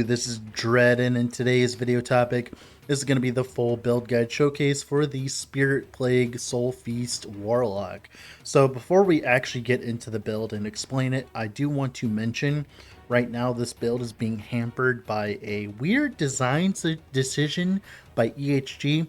this is Dread, and in today's video topic, this is going to be the full build guide showcase for the Spirit Plague Soul Feast Warlock. So before we actually get into the build and explain it, I do want to mention right now this build is being hampered by a weird design decision by EHG.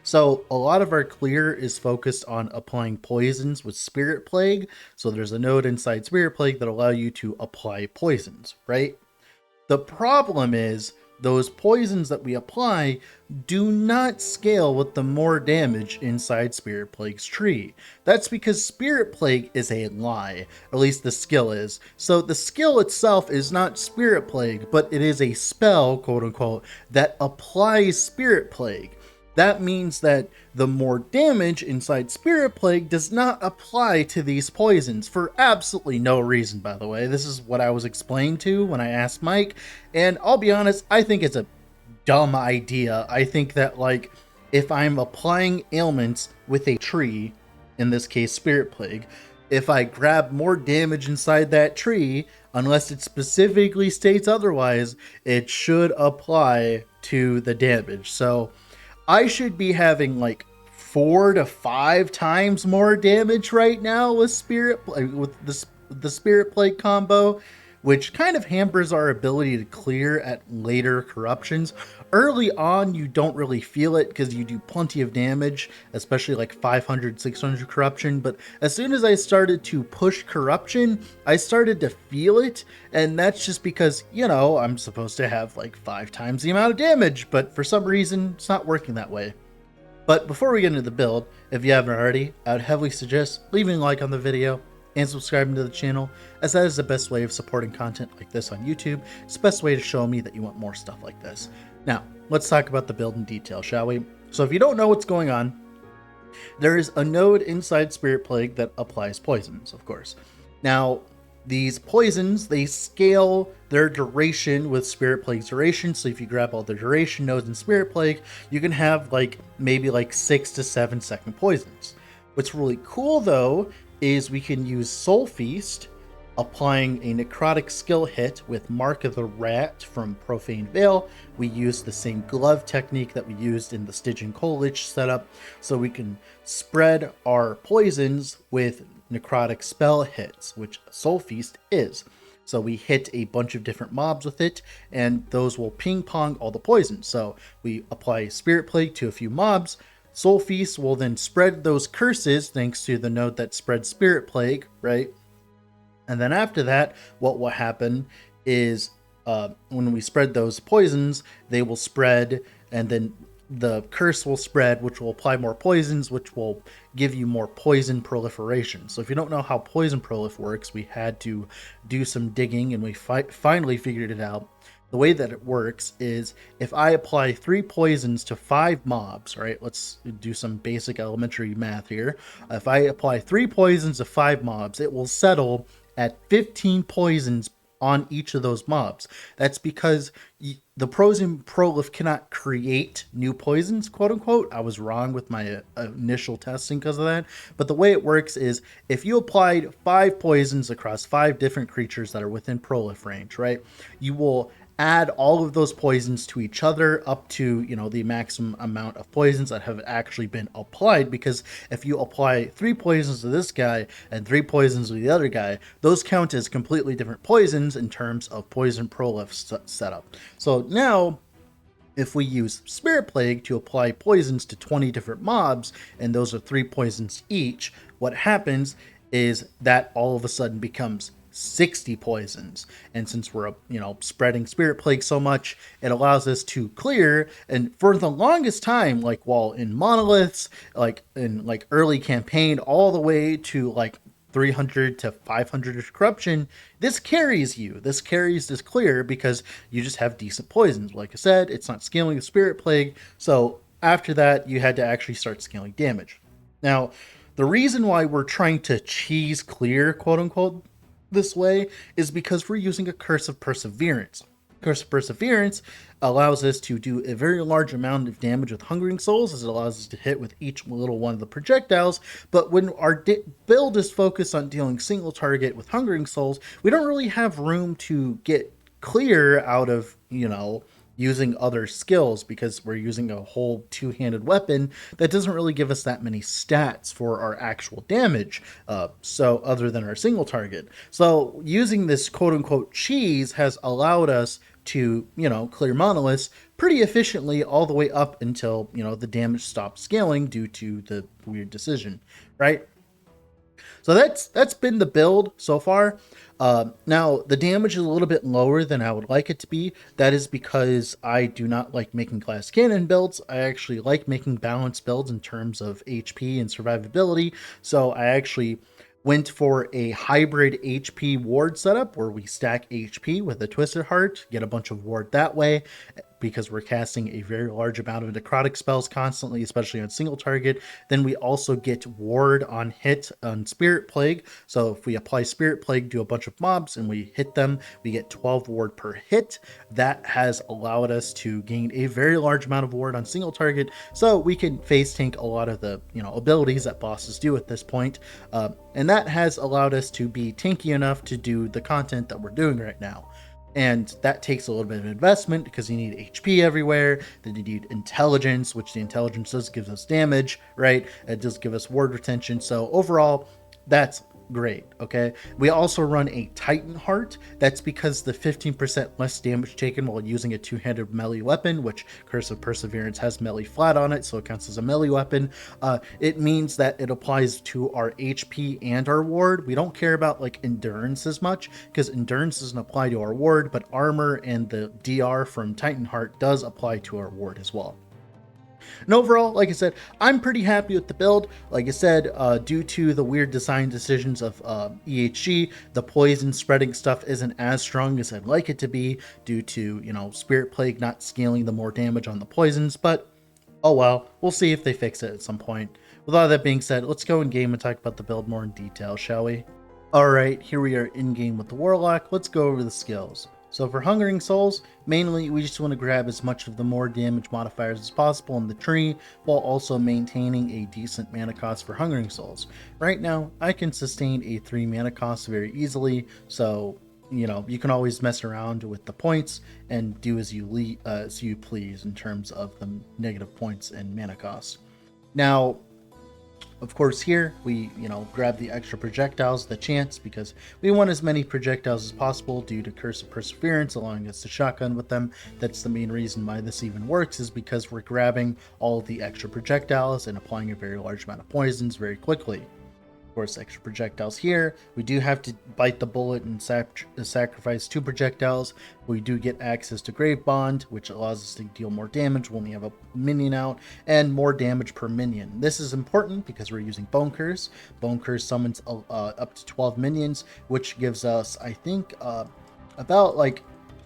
So a lot of our clear is focused on applying poisons with Spirit Plague. So there's a node inside Spirit Plague that allow you to apply poisons, right? The problem is those poisons that we apply do not scale with the more damage inside Spirit Plague's tree. That's because Spirit Plague is a lie, at least the skill is. So the skill itself is not Spirit Plague, but it is a spell, quote unquote, that applies Spirit Plague. That means that the more damage inside Spirit Plague does not apply to these poisons for absolutely no reason, by the way. This is what I was explained to when I asked Mike, and I'll be honest, I think it's a dumb idea. I think that, like, if I'm applying ailments with a tree, in this case Spirit Plague, if I grab more damage inside that tree, unless it specifically states otherwise, it should apply to the damage. So I should be having like 4 to 5 times more damage right now with the Spirit Plague combo, which kind of hampers our ability to clear at later corruptions. Early on, you don't really feel it because you do plenty of damage, especially like 500, 600 corruption. But as soon as I started to push corruption, I started to feel it. And that's just because, you know, I'm supposed to have like 5 times the amount of damage, but for some reason, it's not working that way. But before we get into the build, if you haven't already, I would heavily suggest leaving a like on the video and subscribing to the channel, as that is the best way of supporting content like this on YouTube. It's the best way to show me that you want more stuff like this. Now, let's talk about the build in detail, shall we? So if you don't know what's going on, there is a node inside Spirit Plague that applies poisons, of course. Now, these poisons, they scale their duration with Spirit Plague's duration. So if you grab all the duration nodes in Spirit Plague, you can have like maybe like 6 to 7 second poisons. What's really cool though is we can use Soul Feast, applying a necrotic skill hit with Mark of the Rat from Profane Veil. We use the same glove technique that we used in the Stygian Colich setup, so we can spread our poisons with necrotic spell hits, which Soul Feast is. So we hit a bunch of different mobs with it, and those will ping pong all the poisons. So we apply Spirit Plague to a few mobs. Soul Feast will then spread those curses thanks to the node that spreads Spirit Plague, right? And then after that, what will happen is when we spread those poisons, they will spread, and then the curse will spread, which will apply more poisons, which will give you more poison proliferation. So if you don't know how poison prolif works, we had to do some digging, and we finally figured it out. The way that it works is if I apply 3 poisons to 5 mobs, right? Let's do some basic elementary math here. If I apply 3 poisons to 5 mobs, it will settle at 15 poisons on each of those mobs. That's because the poison prolif cannot create new poisons, quote unquote. I was wrong with my initial testing because of that. But the way it works is if you applied 5 poisons across 5 different creatures that are within prolif range, right? You will add all of those poisons to each other up to, you know, the maximum amount of poisons that have actually been applied. Because if you apply 3 poisons to this guy and 3 poisons to the other guy, those count as completely different poisons in terms of poison prolif setup. So now, if we use Spirit Plague to apply poisons to 20 different mobs, and those are 3 poisons each, what happens is that all of a sudden becomes 60 poisons. And since we're, you know, spreading Spirit Plague so much, it allows us to clear. And for the longest time, like while in monoliths, like in like early campaign, all the way to like 300 to 500 corruption, this carries you. This carries this clear because you just have decent poisons. Like I said, it's not scaling the Spirit Plague. So after that, you had to actually start scaling damage. Now, the reason why we're trying to cheese clear, quote unquote, this way is because we're using a Curse of Perseverance. Curse of Perseverance allows us to do a very large amount of damage with Hungering Souls, as it allows us to hit with each little one of the projectiles. But when our build is focused on dealing single target with Hungering Souls, we don't really have room to get clear out of, using other skills, because we're using a whole two-handed weapon that doesn't really give us that many stats for our actual damage, so other than our single target. So using this quote-unquote cheese has allowed us to, clear monoliths pretty efficiently all the way up until, the damage stops scaling due to the weird decision, right? So that's been the build so far. Now the damage is a little bit lower than I would like it to be. That is because I do not like making glass cannon builds. I actually like making balanced builds in terms of HP and survivability. So I actually went for a hybrid HP ward setup where we stack HP with a Twisted Heart, get a bunch of ward that way, because we're casting a very large amount of necrotic spells constantly, especially on single target. Then we also get ward on hit on Spirit Plague. So if we apply Spirit Plague to a bunch of mobs and we hit them, we get 12 ward per hit. That has allowed us to gain a very large amount of ward on single target, so we can face tank a lot of the abilities that bosses do at this point. And that has allowed us to be tanky enough to do the content that we're doing right now. And that takes a little bit of investment because you need HP everywhere. Then you need intelligence, which the intelligence does give us damage, right? It does give us ward retention. So overall, that's great. Okay. We also run a Titan Heart. That's because the 15% less damage taken while using a two-handed melee weapon, which Curse of Perseverance has melee flat on it, so it counts as a melee weapon. It means that it applies to our HP and our ward. We don't care about like endurance as much because endurance doesn't apply to our ward, but armor and the DR from Titan Heart does apply to our ward as well. And overall, like I said, I'm pretty happy with the build. Like I said, due to the weird design decisions of EHG, the poison spreading stuff isn't as strong as I'd like it to be due to, Spirit Plague not scaling the more damage on the poisons, but oh well, we'll see if they fix it at some point. With all that being said, let's go in game and talk about the build more in detail, shall we? Alright, here we are in game with the Warlock. Let's go over the skills. So for Hungering Souls, mainly we just want to grab as much of the more damage modifiers as possible in the tree, while also maintaining a decent mana cost for Hungering Souls. Right now, I can sustain a 3 mana cost very easily, so you can always mess around with the points and do as you please in terms of the negative points and mana cost. Now, of course, here we, grab the extra projectiles, the chance, because we want as many projectiles as possible due to Curse of Perseverance, allowing us to shotgun with them. That's the main reason why this even works, is because we're grabbing all of the extra projectiles and applying a very large amount of poisons very quickly. Of course, extra projectiles here. We do have to bite the bullet and sacrifice 2 projectiles. We do get access to Grave Bond, which allows us to deal more damage when we have a minion out, and more damage per minion. This is important because we're using Bone Curse. Bone Curse summons up to 12 minions, which gives us, I think, about like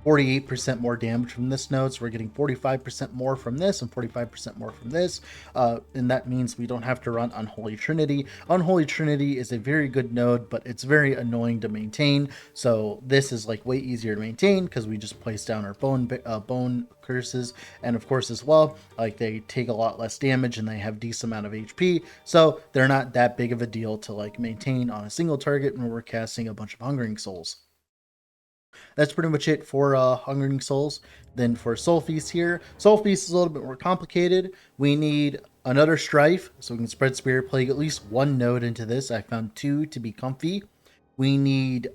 48% more damage from this node, so we're getting 45% more from this and 45% more from this, and that means we don't have to run Unholy Trinity. Unholy Trinity is a very good node, but it's very annoying to maintain, so this is like way easier to maintain because we just place down our bone curses, and of course as well, like they take a lot less damage and they have decent amount of HP, so they're not that big of a deal to like maintain on a single target when we're casting a bunch of Hungering Souls. That's pretty much it for Hungering Souls. Then for Soul Feast here, Soul Feast is a little bit more complicated. We need another Strife, so we can spread Spirit Plague at least 1 node into this. I found 2 to be comfy. We need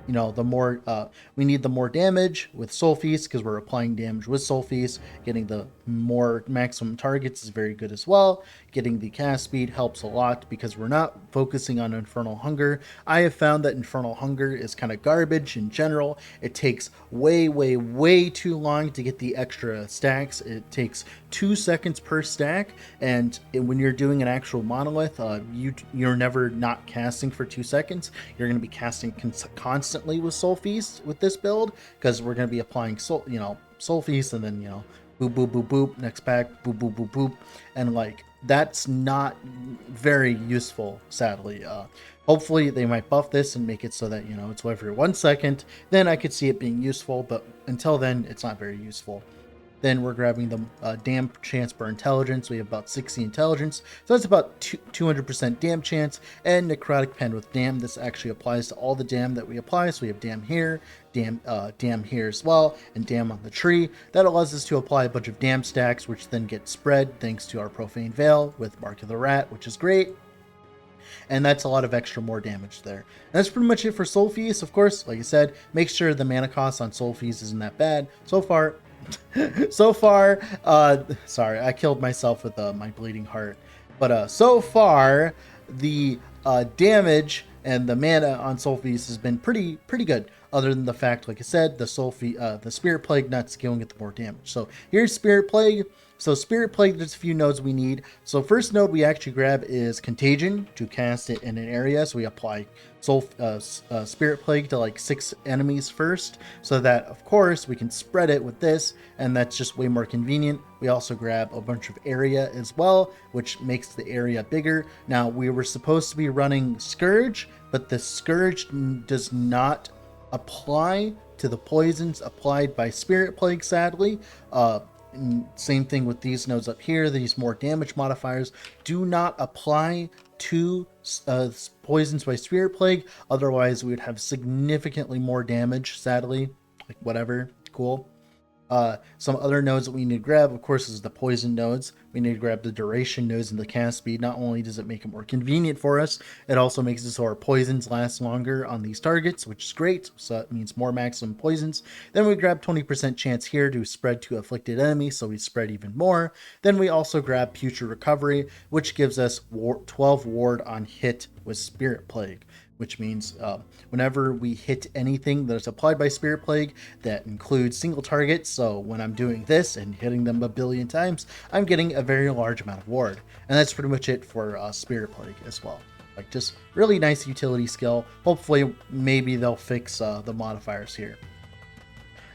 we need the more damage with Soul Feast because we're applying damage with Soul Feast. Getting the more maximum targets is very good as well. Getting the cast speed helps a lot because we're not focusing on Infernal Hunger. I have found that Infernal Hunger is kind of garbage in general. It takes way too long to get the extra stacks. It takes 2 seconds per stack, and when you're doing an actual monolith, you're never not casting for 2 seconds. You're going to be casting constantly with Soul Feast with this build because we're going to be applying Soul Feast, and then boop boop boop boop, next pack, boop boop boop boop, and like that's not very useful, sadly. Hopefully they might buff this and make it so that it's every 1 second. Then I could see it being useful, but until then it's not very useful. Then we're grabbing the dam chance per intelligence. We have about 60 intelligence, so that's about 200% dam chance. And necrotic pen with dam. This actually applies to all the dam that we apply. So we have dam here, dam here as well, and dam on the tree. That allows us to apply a bunch of dam stacks, which then get spread thanks to our profane veil with Mark of the Rat, which is great. And that's a lot of extra more damage there. And that's pretty much it for Soul Feast. Of course, like I said, make sure the mana cost on Soul Feast isn't that bad. So far, sorry, I killed myself with my bleeding heart. But so far, the damage and the mana on Soul Feast has been pretty good. Other than the fact, like I said, the Spirit Plague not scaling at the more damage. So here's Spirit Plague. So Spirit Plague, there's a few nodes we need. So first node we actually grab is Contagion to cast it in an area. So we apply Spirit Plague to like 6 enemies first, so that of course we can spread it with this, and that's just way more convenient. We also grab a bunch of area as well, which makes the area bigger. Now we were supposed to be running Scourge, but the Scourge does not apply to the poisons applied by Spirit Plague, sadly. Same thing with these nodes up here. These more damage modifiers do not apply to poisons by Spirit Plague. Otherwise, we would have significantly more damage, sadly. Like, whatever. Cool. Some other nodes that we need to grab, of course, is the poison nodes. We need to grab the duration nodes and the cast speed. Not only does it make it more convenient for us, it also makes it so our poisons last longer on these targets, which is great. So that means more maximum poisons. Then we grab 20% chance here to spread to afflicted enemies, so we spread even more. Then we also grab Putrid Recovery, which gives us 12 ward on hit with Spirit Plague, which means whenever we hit anything that's applied by Spirit Plague, that includes single targets. So when I'm doing this and hitting them a billion times, I'm getting a very large amount of ward. And that's pretty much it for Spirit Plague as well. Like, just really nice utility skill. Hopefully, maybe they'll fix the modifiers here.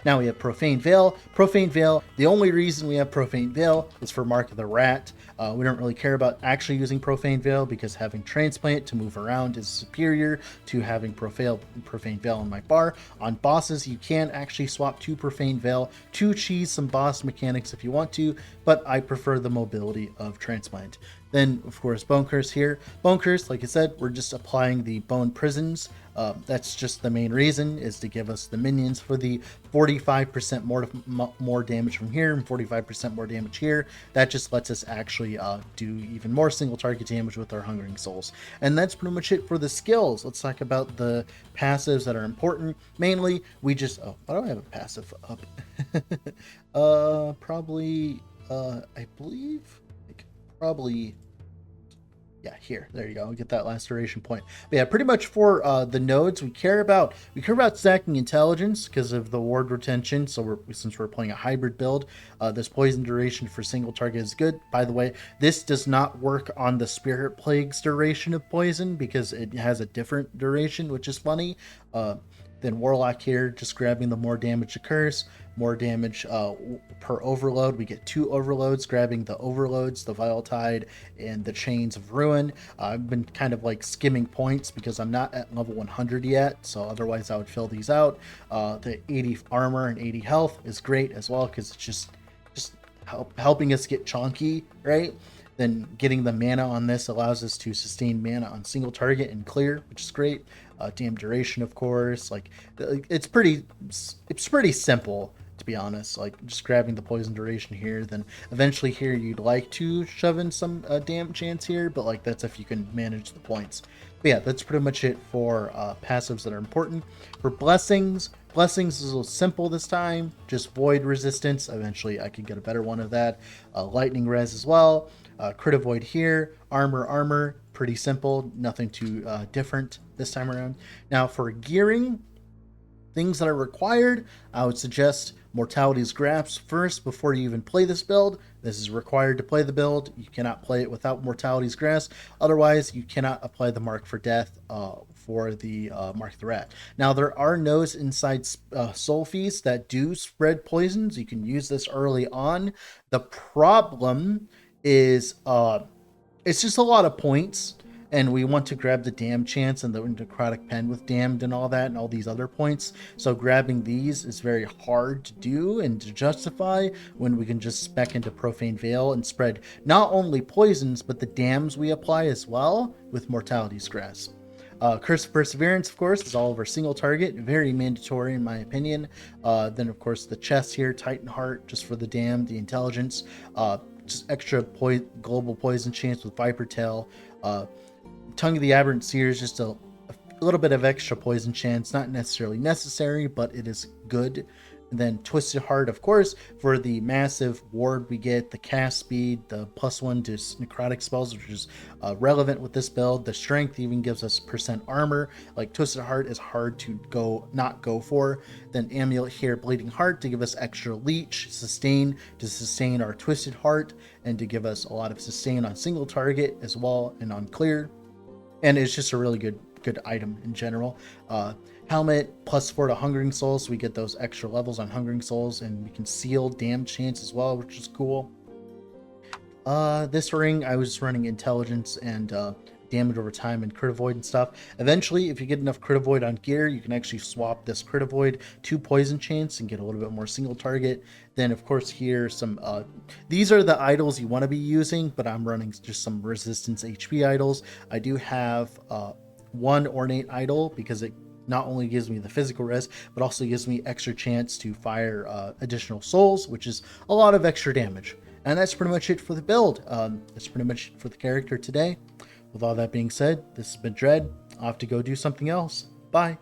Now we have Profane Veil. Profane Veil, the only reason we have Profane Veil is for Mark of the Rat. We don't really care about actually using Profane Veil because having Transplant to move around is superior to having Profane Veil in my bar. On bosses, you can actually swap to Profane Veil to cheese some boss mechanics if you want to, but I prefer the mobility of Transplant. Then, of course, Bone Curse here. Bone Curse, like I said, we're just applying the Bone Prisons. That's just the main reason, is to give us the minions for the 45% more damage from here and 45% more damage here. That just lets us actually do even more single target damage with our Hungering Souls. And that's pretty much it for the skills. Let's talk about the passives that are important. Mainly, we just... Oh, why do I have a passive up? Probably... I believe... Probably... Yeah, here, there you go. We get that last duration point. But yeah, pretty much for the nodes, we care about stacking intelligence because of the ward retention. So since we're playing a hybrid build, this poison duration for single target is good. By the way, this does not work on the Spirit Plague's duration of poison because it has a different duration, which is funny. Then Warlock here, just grabbing the more damage to curse, more damage per overload. We get 2 overloads, grabbing the overloads, the Vile Tide, and the Chains of Ruin. I've been kind of like skimming points because I'm not at level 100 yet, so otherwise I would fill these out. The 80 armor and 80 health is great as well because it's just helping us get chonky, right? Then getting the mana on this allows us to sustain mana on single target and clear, which is great. Damn duration, of course. Like, it's pretty simple, to be honest. Like, just grabbing the poison duration here. Then eventually here you'd like to shove in some damn chance here, but like that's if you can manage the points. But yeah, that's pretty much it for passives that are important. For blessings is a little simple this time. Just void resistance. Eventually I could get a better one of that. Lightning res as well. Crit avoid here. Armor. Pretty simple. Nothing too different this time around. Now for gearing, things that are required, I would suggest Mortality's Grasp first before you even play this build. This is required to play the build. You cannot play it without Mortality's Grasp. Otherwise, you cannot apply the Mark for Death for the Mark of the Rat. Now, there are nodes inside Soul Feast that do spread poisons. You can use this early on. The problem is it's just a lot of points. and we want to grab the Damned chance and the Necrotic Pen with Damned and all that and all these other points. So grabbing these is very hard to do and to justify when we can just spec into Profane Veil and spread not only poisons but the dams we apply as well with Mortality's Grasp. Curse of Perseverance, of course, is all over single target, very mandatory in my opinion. Then, of course, the chest here, Titan Heart, just for the Damned, the Intelligence, just extra global poison chance with Viper Tail. Tongue of the Aberrant Seer is just a little bit of extra poison chance, not necessarily necessary, but it is good. And then Twisted Heart, of course, for the massive ward we get, the cast speed, the +1 to necrotic spells, which is relevant with this build. The strength even gives us % armor. Like Twisted Heart is hard to not go for. Then Amulet here, Bleeding Heart, to give us extra leech, sustain, to sustain our Twisted Heart, and to give us a lot of sustain on single target as well and on clear. And it's just a really good item in general. Helmet +4 to Hungering Souls, so we get those extra levels on Hungering Souls, and we can seal Damned chance as well, which is cool. This ring, I was just running Intelligence and damage over time and Crit Avoid and stuff. Eventually, if you get enough Crit Avoid on gear, you can actually swap this Crit Avoid to Poison Chance and get a little bit more single target. Then, of course, here some these are the idols you want to be using, but I'm running just some Resistance HP idols. I do have one Ornate idol because it not only gives me the physical res, but also gives me extra chance to fire additional souls, which is a lot of extra damage. And that's pretty much it for the build. That's pretty much it for the character today. With all that being said, this has been Dread. I'll have to go do something else. Bye.